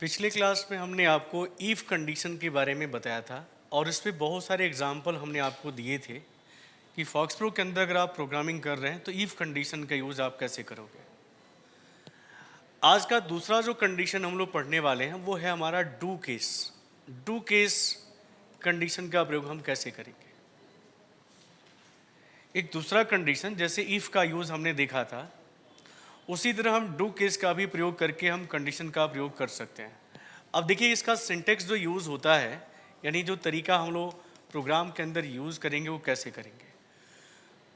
पिछले क्लास में हमने आपको इफ़ कंडीशन के बारे में बताया था और इस पे बहुत सारे एग्जाम्पल हमने आपको दिए थे कि फॉक्सप्रो के अंदर अगर आप प्रोग्रामिंग कर रहे हैं तो इफ़ कंडीशन का यूज़ आप कैसे करोगे। आज का दूसरा जो कंडीशन हम लोग पढ़ने वाले हैं वो है हमारा do case. Do case condition का प्रयोग हम कैसे करेंगे। एक दूसरा कंडीशन जैसे इफ़ का यूज़ हमने देखा था, उसी तरह हम डू केस का भी प्रयोग करके हम कंडीशन का प्रयोग कर सकते हैं। अब देखिए इसका सिंटेक्स जो यूज़ होता है, यानी जो तरीका हम लोग प्रोग्राम के अंदर यूज़ करेंगे वो कैसे करेंगे।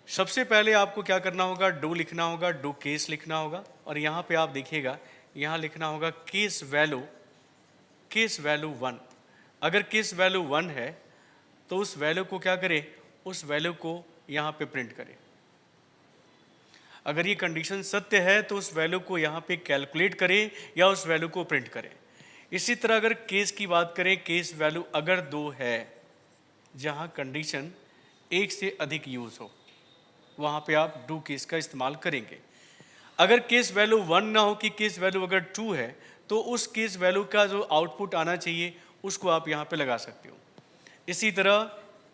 सबसे पहले आपको क्या करना होगा, डू लिखना होगा, डू केस लिखना होगा और यहाँ पे आप देखिएगा यहाँ लिखना होगा केस वैल्यू 1। अगर केस वैल्यू 1 है तो उस वैल्यू को क्या करें, उस वैल्यू को यहाँ पे प्रिंट करें। अगर ये कंडीशन सत्य है तो उस वैल्यू को यहाँ पे कैलकुलेट करें या उस वैल्यू को प्रिंट करें। इसी तरह अगर केस की बात करें, केस वैल्यू अगर 2 है, जहाँ कंडीशन एक से अधिक यूज़ हो, वहाँ पे आप डू केस का इस्तेमाल करेंगे। अगर केस वैल्यू 1 ना हो कि केस वैल्यू अगर 2 है, तो उस केस वैल्यू का जो आउटपुट आना चाहिए उसको आप यहाँ पे लगा सकते हो। इसी तरह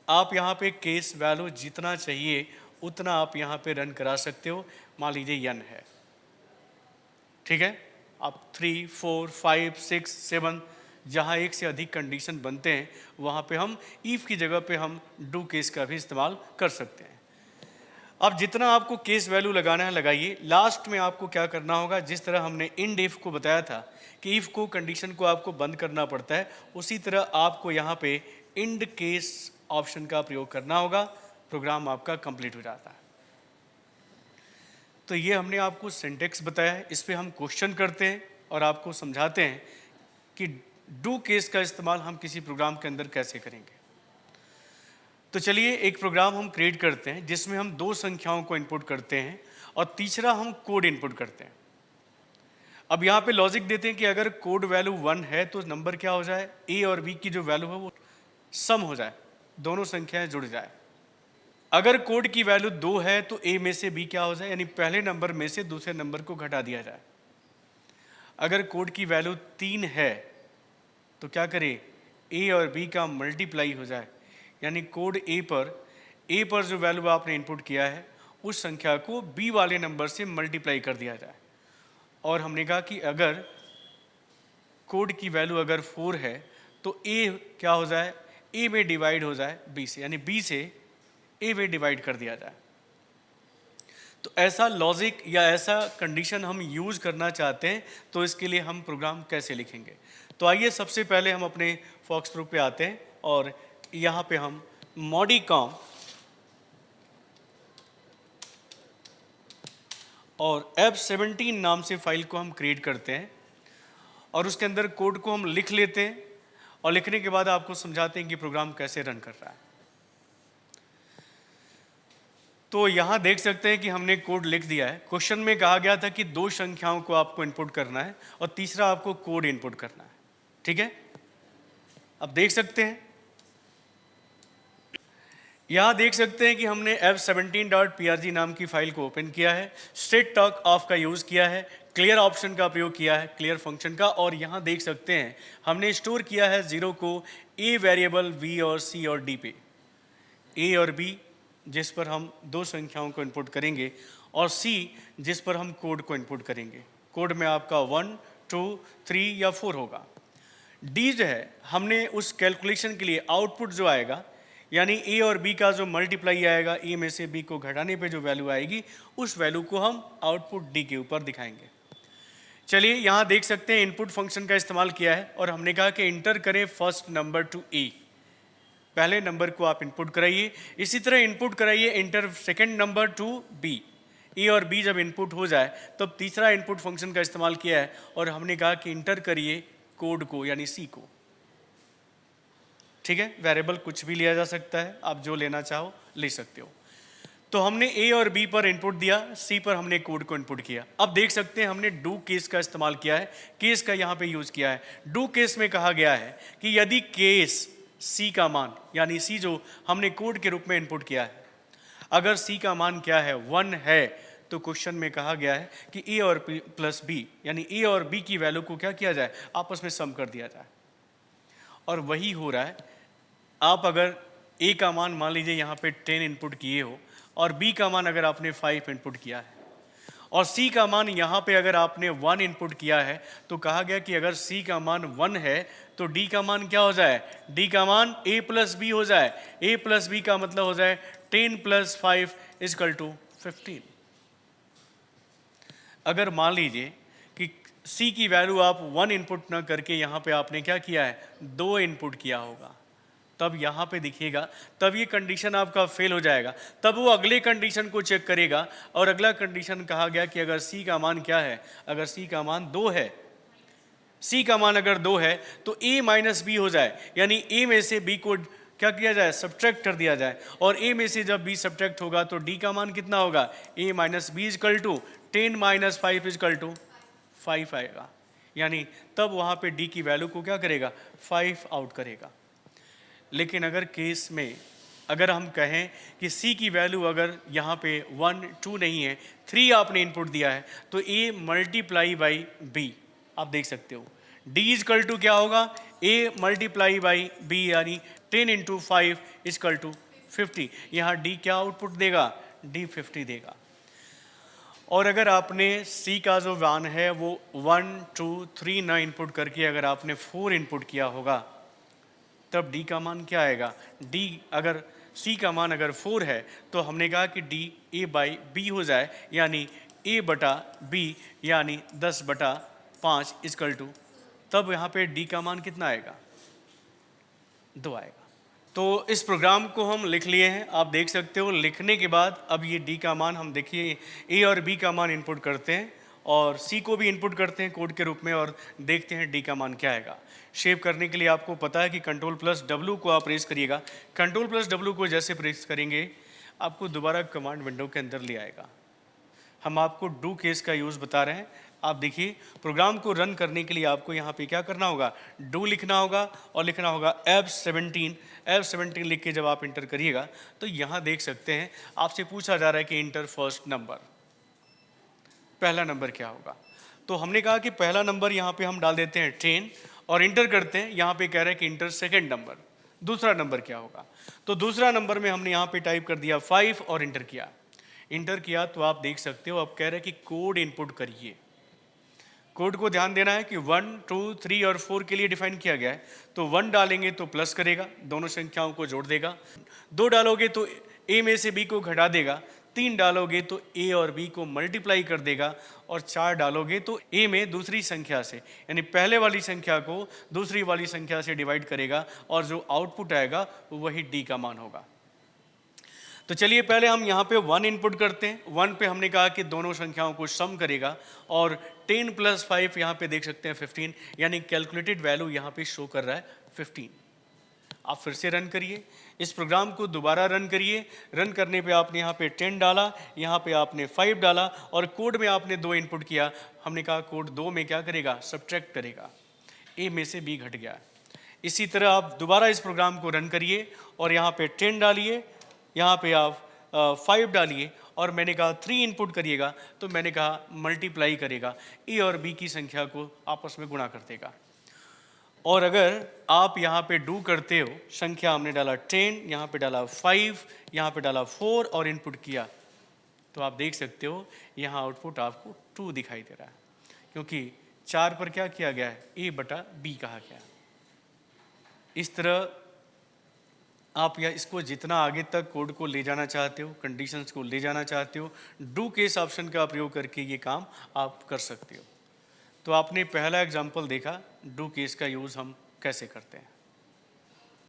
आप यहाँ पे केस वैल्यू जितना चाहिए उतना आप यहाँ पे रन करा सकते हो। मान लीजिए n है, ठीक है, आप 3, 4, 5, 6, 7 जहाँ एक से अधिक कंडीशन बनते हैं वहाँ पे हम इफ़ की जगह पे हम डू केस का भी इस्तेमाल कर सकते हैं। अब जितना आपको केस वैल्यू लगाना है लगाइए। लास्ट में आपको क्या करना होगा, जिस तरह हमने इंड इफ को बताया था कि इफ़ को कंडीशन को आपको बंद करना पड़ता है, उसी तरह आपको यहाँ पे इंड केस ऑप्शन का प्रयोग करना होगा। प्रोग्राम आपका कंप्लीट हो जाता है। तो ये हमने आपको सिंटेक्स बताया है, इस पे हम क्वेश्चन करते हैं और आपको समझाते हैं कि डू केस का इस्तेमाल हम किसी प्रोग्राम के अंदर कैसे करेंगे। तो चलिए एक प्रोग्राम हम क्रिएट करते हैं जिसमें हम 2 संख्याओं को इनपुट करते हैं और तीसरा हम कोड इनपुट करते हैं। अब यहाँ पे लॉजिक देते हैं कि अगर कोड वैल्यू 1 है तो नंबर क्या हो जाए, ए और बी की जो वैल्यू है वो सम हो जाए, दोनों संख्याएं जुड़ जाए। अगर कोड की वैल्यू 2 है तो ए में से बी क्या हो जाए, यानी पहले नंबर में से दूसरे नंबर को घटा दिया जाए। अगर कोड की वैल्यू 3 है तो क्या करें, ए और बी का मल्टीप्लाई हो जाए, यानी कोड ए पर जो वैल्यू आपने इनपुट किया है उस संख्या को बी वाले नंबर से मल्टीप्लाई कर दिया जाए। और हमने कहा कि अगर कोड की वैल्यू अगर 4 है तो ए क्या हो जाए, ए में डिवाइड हो जाए बी से, यानी बी से ए में डिवाइड कर दिया जाए। तो ऐसा लॉजिक या ऐसा कंडीशन हम यूज़ करना चाहते हैं, तो इसके लिए हम प्रोग्राम कैसे लिखेंगे। तो आइए सबसे पहले हम अपने फॉक्सप्रो पे आते हैं और यहाँ पे हम मॉडिकॉम और F17 नाम से फाइल को हम क्रिएट करते हैं और उसके अंदर कोड को हम लिख लेते हैं और लिखने के बाद आपको समझाते हैं कि प्रोग्राम कैसे रन कर रहा है। तो यहाँ देख सकते हैं कि हमने कोड लिख दिया है। क्वेश्चन में कहा गया था कि 2 संख्याओं को आपको इनपुट करना है और तीसरा आपको कोड इनपुट करना है, ठीक है। अब देख सकते हैं, यहाँ देख सकते हैं कि हमने f17.prg नाम की फाइल को ओपन किया है, स्ट्रेट टॉक ऑफ का यूज़ किया है, क्लियर ऑप्शन का प्रयोग किया है, क्लियर फंक्शन का, और यहाँ देख सकते हैं हमने स्टोर किया है 0 को ए वेरिएबल बी और सी और डी पे। ए और बी जिस पर हम 2 संख्याओं को इनपुट करेंगे और सी जिस पर हम कोड को इनपुट करेंगे। कोड में आपका 1, 2, 3 या 4 होगा। डी जो है हमने उस कैलकुलेशन के लिए आउटपुट जो आएगा, यानी ए और बी का जो मल्टीप्लाई आएगा, ए में से बी को घटाने पे जो वैल्यू आएगी उस वैल्यू को हम आउटपुट डी के ऊपर दिखाएंगे। चलिए यहाँ देख सकते हैं इनपुट फंक्शन का इस्तेमाल किया है और हमने कहा कि इंटर करें फर्स्ट नंबर टू ए, पहले नंबर को आप इनपुट कराइए। इसी तरह इनपुट कराइए enter second number to b. A और बी जब इनपुट हो जाए तब तीसरा इनपुट फंक्शन का इस्तेमाल किया है और हमने कहा कि इंटर करिए कोड को, यानी सी को, ठीक है। वेरिएबल कुछ भी लिया जा सकता है, आप जो लेना चाहो ले सकते हो। तो हमने ए और बी पर इनपुट दिया, सी पर हमने कोड को इनपुट किया। अब देख सकते हैं हमने डू केस का इस्तेमाल किया है, केस का यहाँ पे यूज किया है। डू केस में कहा गया है कि यदि केस सी का मान, यानी सी जो हमने कोड के रूप में इनपुट किया है, अगर सी का मान क्या है 1 है, तो क्वेश्चन में कहा गया है कि ए और प्लस बी यानी ए और बी की वैल्यू को क्या किया जाए, आपस में सम कर दिया जाए। और वही हो रहा है। आप अगर ए का मान मान लीजिए यहाँ पे 10 इनपुट किए हो और बी का मान अगर आपने 5 इनपुट किया है और सी का मान यहाँ पे अगर आपने 1 इनपुट किया है, तो कहा गया कि अगर सी का मान 1 है तो डी का मान क्या हो जाए, डी का मान ए प्लस बी हो जाए। ए प्लस बी का मतलब हो जाए 10 + 5 = 15। अगर मान लीजिए कि सी की वैल्यू आप 1 इनपुट ना करके यहाँ पे आपने क्या किया है, 2 इनपुट किया होगा, तब यहाँ पे दिखिएगा, तब ये कंडीशन आपका फेल हो जाएगा। तब वो अगले कंडीशन को चेक करेगा और अगला कंडीशन कहा गया कि अगर सी का मान क्या है, अगर सी का मान 2 है, सी का मान अगर 2 है तो a माइनस बी हो जाए, यानी a में से b को क्या किया जाए, सब्ट्रैक्ट कर दिया जाए। और a में से जब b सब्ट्रैक्ट होगा तो d का मान कितना होगा, a माइनस बी = 10 - 5 = 5 आएगा। यानी तब वहाँ पे d की वैल्यू को क्या करेगा, 5 आउट करेगा। लेकिन अगर केस में अगर हम कहें कि C की वैल्यू अगर यहाँ पे 1 2 नहीं है, 3 आपने इनपुट दिया है, तो A × B आप देख सकते हो। D = क्या होगा, A × B यानी 10 × 5 = 50। यहाँ D क्या आउटपुट देगा, D 50 देगा। और अगर आपने C का जो मान है वो 1 2 3 ना इनपुट करके अगर आपने 4 इनपुट किया होगा, तब D का मान क्या आएगा, D अगर C का मान अगर 4 है तो हमने कहा कि D A/B हो जाए, यानी A/B यानी 10/5 = तब यहाँ पे D का मान कितना आएगा, 2 आएगा। तो इस प्रोग्राम को हम लिख लिए हैं, आप देख सकते हो। लिखने के बाद अब ये D का मान हम देखिए A और B का मान इनपुट करते हैं और C को भी इनपुट करते हैं कोड के रूप में और देखते हैं D का मान क्या आएगा। शेप करने के लिए आपको पता है कि Ctrl+W को आप प्रेस करिएगा। Ctrl+W को जैसे प्रेस करेंगे आपको दोबारा कमांड विंडो के अंदर ले आएगा। हम आपको डू केस का यूज़ बता रहे हैं। आप देखिए, प्रोग्राम को रन करने के लिए आपको यहाँ पे क्या करना होगा, डू लिखना होगा और लिखना होगा F17 लिख के जब आप इंटर करिएगा तो यहाँ देख सकते हैं आपसे पूछा जा रहा है कि इंटर फर्स्ट नंबर, पहला नंबर क्या होगा। तो हमने कहा कि पहला नंबर यहाँ पे हम डाल देते हैं 10 और इंटर करते हैं। यहाँ पे कह रहे हैं कि इंटर सेकेंड नंबर, दूसरा नंबर क्या होगा। तो दूसरा नंबर में हमने यहाँ पे टाइप कर दिया 5 और इंटर किया तो आप देख सकते हो अब कह रहे हैं कि कोड इनपुट करिए। कोड को ध्यान देना है कि 1 2 3 और 4 के लिए डिफाइन किया गया है। तो 1 डालेंगे तो प्लस करेगा, दोनों संख्याओं को जोड़ देगा। 2 डालोगे तो A में से B को घटा देगा। 3 डालोगे तो A और B को मल्टीप्लाई कर देगा और 4 डालोगे तो A में दूसरी संख्या से यानी पहले वाली संख्या को दूसरी वाली संख्या से डिवाइड करेगा और जो आउटपुट आएगा वही D का मान होगा। तो चलिए पहले हम यहाँ पे 1 इनपुट करते हैं। 1 पे हमने कहा कि दोनों संख्याओं को सम करेगा और 10 + 5 यहाँ पे देख सकते हैं 15, यानी कैलकुलेटेड वैल्यू यहाँ पे शो कर रहा है 15। आप फिर से रन करिए, इस प्रोग्राम को दोबारा रन करिए। रन करने पे आपने यहाँ पे 10 डाला, यहाँ पे आपने 5 डाला और कोड में आपने 2 इनपुट किया। हमने कहा कोड 2 में क्या करेगा, सब्ट्रैक्ट करेगा। A में से B घट गया। इसी तरह आप दोबारा इस प्रोग्राम को रन करिए और यहाँ पे 10 डालिए, यहाँ पे आप 5 डालिए और मैंने कहा 3 इनपुट करिएगा तो मैंने कहा मल्टीप्लाई करेगा, A और B की संख्या को आपस में गुणा कर देगा। और अगर आप यहाँ पे डू करते हो, संख्या हमने डाला 10, यहाँ पे डाला 5, यहाँ पे डाला 4 और इनपुट किया तो आप देख सकते हो यहाँ आउटपुट आपको 2 दिखाई दे रहा है, क्योंकि 4 पर क्या किया गया है, A/B कहा गया। इस तरह आप या इसको जितना आगे तक कोड को ले जाना चाहते हो, कंडीशंस को ले जाना चाहते हो, डू केस ऑप्शन का प्रयोग करके ये काम आप कर सकते हो। तो आपने पहला एग्जांपल देखा डू केस का यूज़ हम कैसे करते हैं।